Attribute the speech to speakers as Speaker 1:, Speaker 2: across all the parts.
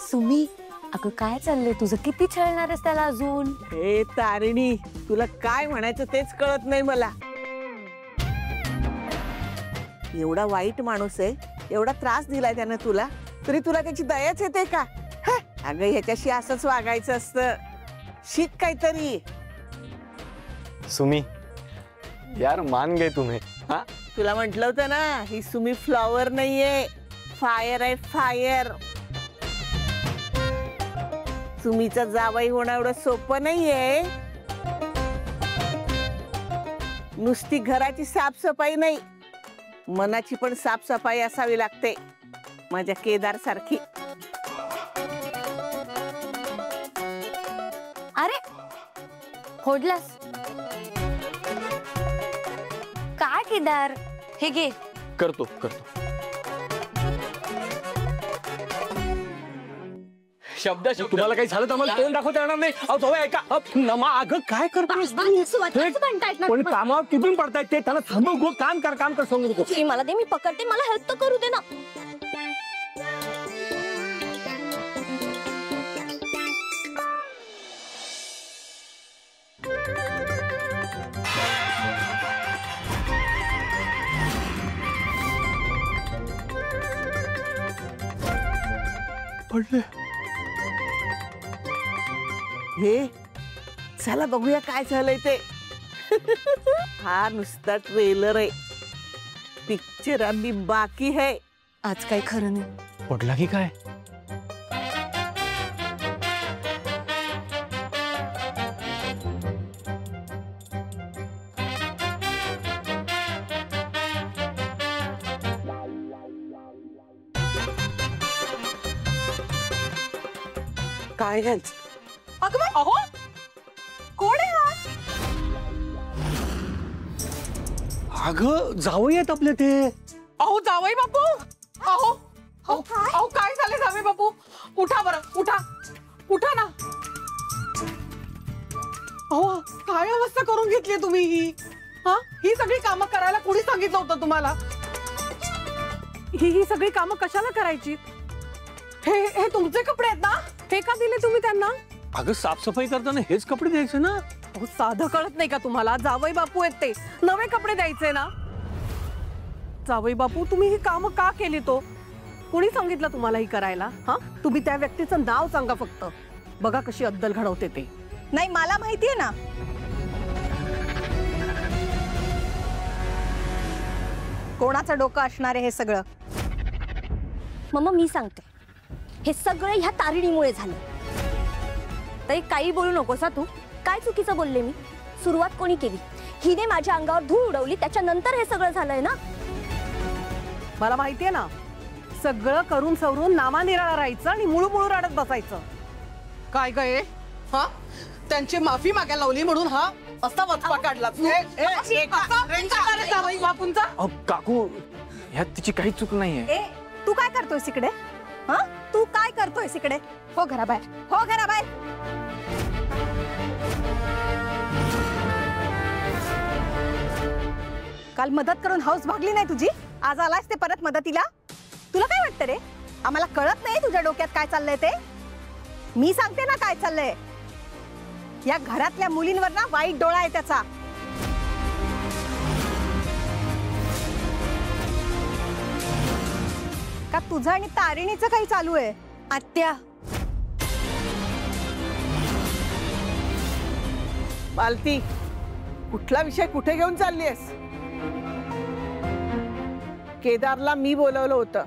Speaker 1: सुमी, अगं काय चाललंय तुझं? किती छळणार आहेस त्याला अजून?
Speaker 2: हे तारिणी, तुला काय म्हणायचं तेच कळत नाही मला. एवढा वाईट माणूस आहे, एवढा त्रास दिलाय त्यानं तुला, तरी तुला त्याची दयाच येते का? अगं ह्याच्याशी असंच वागायचं असतं. शिक काहीतरी.
Speaker 3: सुमी यार मान गए तुम्हें. हाँ
Speaker 2: तुला म्हटलं होतं ना, ही सुमी फ्लॉवर नाहीये, फायर आहे फायर. सुमीचा जावई होणं एवढं सोपं नाहीये. नुसती घराची साफसफाई नाही, मनाची पण साफसफाई असावी लागते, माझ्या केदार सारखी.
Speaker 1: अरे फोडलास काय केदार? हे घे.
Speaker 3: करतो करतो. शब्द तुम्हाला काही झालं तर मला तोंड दाखवता येणार नाही. अहो जाऊ ऐका. अगं काय करतोस पण कामावर किती पडतायत ते त्याला थांबव. गो काम कर सांगू नको.
Speaker 1: मला दे, मी पकडते. मला हेल्प तर करू दे ना.
Speaker 3: पडले.
Speaker 2: हे चला बघूया काय झालंय ते. हा नुसता ट्रेलर आहे, पिक्चर अभी बाकी है.
Speaker 1: आज काही खरं नाही.
Speaker 3: पडला की काय?
Speaker 2: काय घ्यायचं?
Speaker 4: अहो कोण आहे हा?
Speaker 3: अगं जावई आहेत आपले ते.
Speaker 4: अहो जावई बापू. अहो अहो काय झाले जावई बापू? उठा बरं, उठा उठा ना. अहो काय अवस्था करून घेतली तुम्ही ही? हा, ही सगळी कामं करायला कोणी सांगितलं होतं तुम्हाला? ही सगळी कामं कशाला करायची? हे तुमचे कपडे आहेत ना? हे का दिले तुम्ही त्यांना?
Speaker 3: अगं साफसफाई करताना हेच कपडे द्यायचे ना.
Speaker 4: अहो साधं कळत नाही का तुम्हाला? जावई बापू आहेत ते, नवे कपडे द्यायचे ना. जावई बापू तुम्ही ही कामं का केली? तो कोणी सांगितलं तुम्हाला ही करायला? हा, तुम्ही त्या व्यक्तीचं नाव सांगा फक्त. बघा कशी अद्दल घडवते ते.
Speaker 5: नाही मला माहितीये ना. कोणाचं डोकं असणार आहे हे सगळं?
Speaker 1: मम्मा मी सांगते, हे सगळं ह्या तारिणीमुळे झालं. तरी काही बोलू नकोस हा तू. काय चुकीचं बोलले मी? सुरुवात कोणी केली? हिने माझ्या अंगावर धूळ उडवली, त्याच्यानंतर हे सगळं झालंय ना.
Speaker 4: मला माहितीये ना, सगळं करून सवरून नामानिराळा राहायचं आणि मुळू रडत बसायचं. काय काय हा, त्यांची माफी मागायला लावली म्हणून हा असा वचपा काढला. बापूंचा
Speaker 3: काकू ह्यात तिची काही चूक नाहीये.
Speaker 5: तू काय करतोयस इकडे? हा, तू काय करतोयस इकडे? हो घराबाहेर, हो घराबाहेर. काल मदत करून हाऊस भागली नाही तुझी, आज आलायस ते परत मदतीला? तुला काय वाटतं रे? आम्हाला कळत नाही तुझ्या डोक्यात काय चाललंय ते? मी सांगते ना काय चाललंय. या घरातल्या मुलींवर ना वाईट डोळा आहे त्याचा. का तुझं आणि तारिणीचं काही चालू आहे?
Speaker 1: आत्या,
Speaker 2: मालती, कुठला विषय कुठे घेऊन चाललीयस? केदारला मी बोलवलं होतं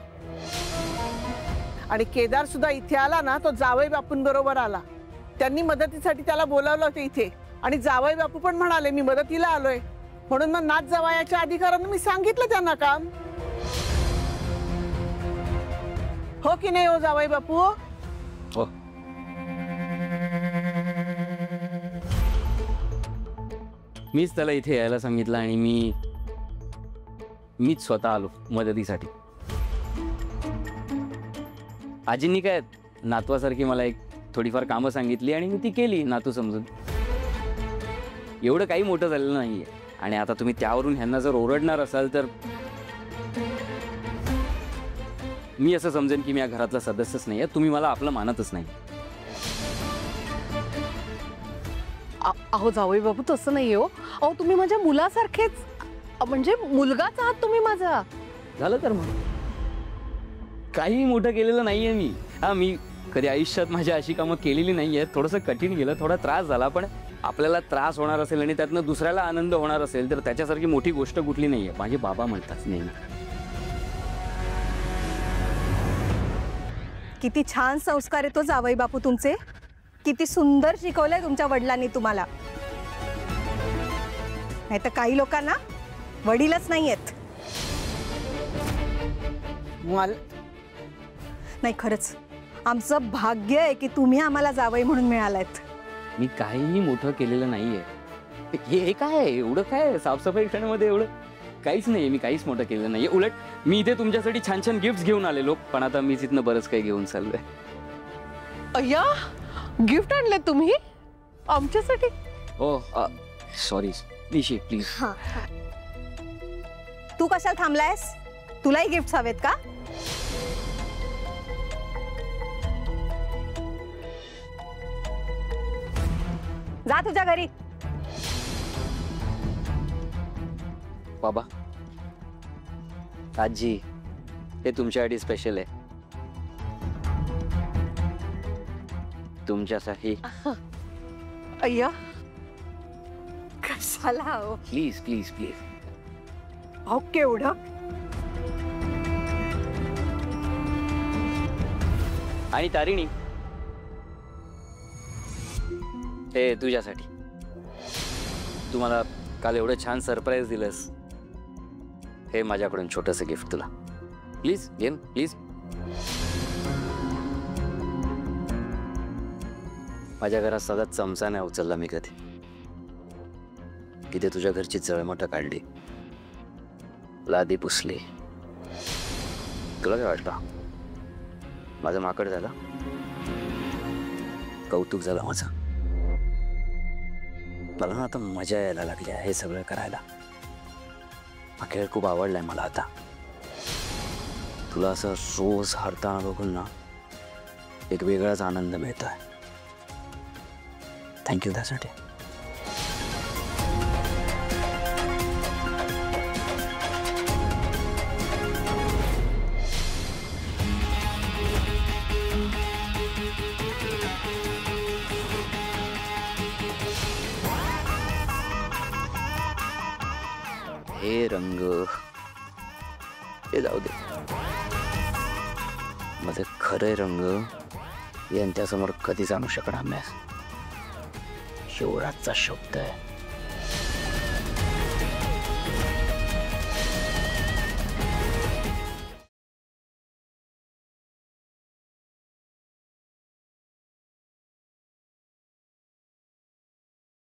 Speaker 2: आणि केदार सुद्धा इथे आला ना, तो जावई बापूंबरोबर आला. त्यांनी मदतीसाठी त्याला बोलावलं होतं इथे आणि जावई बापू पण म्हणाले मी मदतीला आलोय. म्हणून मग नाथ जावयाच्या अधिकारानं मी सांगितलं त्यांना काम. हो की नाही हो जावई बापू?
Speaker 3: हो.
Speaker 6: मीच त्याला इथे यायला सांगितलं आणि मीच स्वतः आलो मदतीसाठी. आजींनी काय नातवासारखी मला एक थोडीफार कामं सांगितली आणि मी ती केली नातू समजून. एवढं काही मोठं झालेलं नाहीये. आणि आता तुम्ही त्यावरून ह्यांना जर ओरडणार असाल तर मी असं समजेन की मी या घरातला सदस्यच नाही आहे, तुम्ही मला आपलं मानतच नाही.
Speaker 4: अहो जावई बापू तसं नाही हो. अहो तुम्ही माझ्या मुलासारखेच, म्हणजे मुलगाच आहात तुम्ही माझा.
Speaker 6: झालं तर मग काही मोठं केलेलं नाहीये मी. हा, मी कधी आयुष्यात माझ्या अशी कामं केलेली नाहीये. थोडंसं कठीण गेलं, थोडा त्रास झाला, पण आपल्याला त्रास होणार असेल आणि त्यातनं दुसऱ्याला आनंद होणार असेल तर त्याच्यासारखी मोठी गोष्ट कुठली नाहीये. माझे बाबा म्हणतात नेहमी.
Speaker 5: किती छान संस्कार आहे तो जावई बापू तुमचे. किती सुंदर शिकवलंय तुमच्या वडिलांनी तुम्हाला. नाही तर काही लोकांना वडीलच नाहीयेत. नाही खरंच आमचं भाग्य आहे की तुम्ही आम्हाला जावई म्हणून मिळालायत.
Speaker 6: मी काहीही मोठं केलेलं नाहीये. हे काय आहे? एवढं काय साफसफाई करण्यामध्ये एवढं काहीच नाहीये. मी काहीच मोठं केलेलं नाहीये. उलट मी इथे तुमच्यासाठी छान छान गिफ्ट घेऊन आलेलो, पण आता मी तिथनं बरंच काही घेऊन चाललोय.
Speaker 4: अय्या, गिफ्ट आणले तुम्ही आमच्यासाठी?
Speaker 6: हो सॉरी निशी प्लीज.
Speaker 5: तू कशाला थांबलायस? तुलाही गिफ्ट हवेत का? जा तुझ्या घरी.
Speaker 6: बाबा, आजी, हे तुमच्यासाठी स्पेशल आहे. तुमच्यासाठी.
Speaker 4: अय्या
Speaker 5: कशाला हो?
Speaker 6: Please please please.
Speaker 5: अहो केवढं.
Speaker 6: आणि तारिणी, हे तुझ्यासाठी. तुम्हाला काल एवढं छान सरप्राईज दिलंस, हे माझ्याकडून छोटंसं गिफ्ट तुला. प्लीज घे प्लीज. माझ्या घरात सतत चमचा नाही उचलला मी कधी. किती तुझ्या घरची चळमट काढली, लादी पुसली. तुला काय वाटलं माझं माकड झालं? कौतुक झालं माझं. मला ना आता मजा यायला लागली आहे हे सगळं करायला. हा खेळ खूप आवडलाय मला आता. तुला असं रोज हरताना बघून ना एक वेगळाच आनंद मिळतोय. थँक्यू त्यासाठी. हे रंग हे जाऊ दे. माझे खरे रंग यांच्यासमोर कधीच आणू शकणार नाही. शिवराजचा शब्द आहे.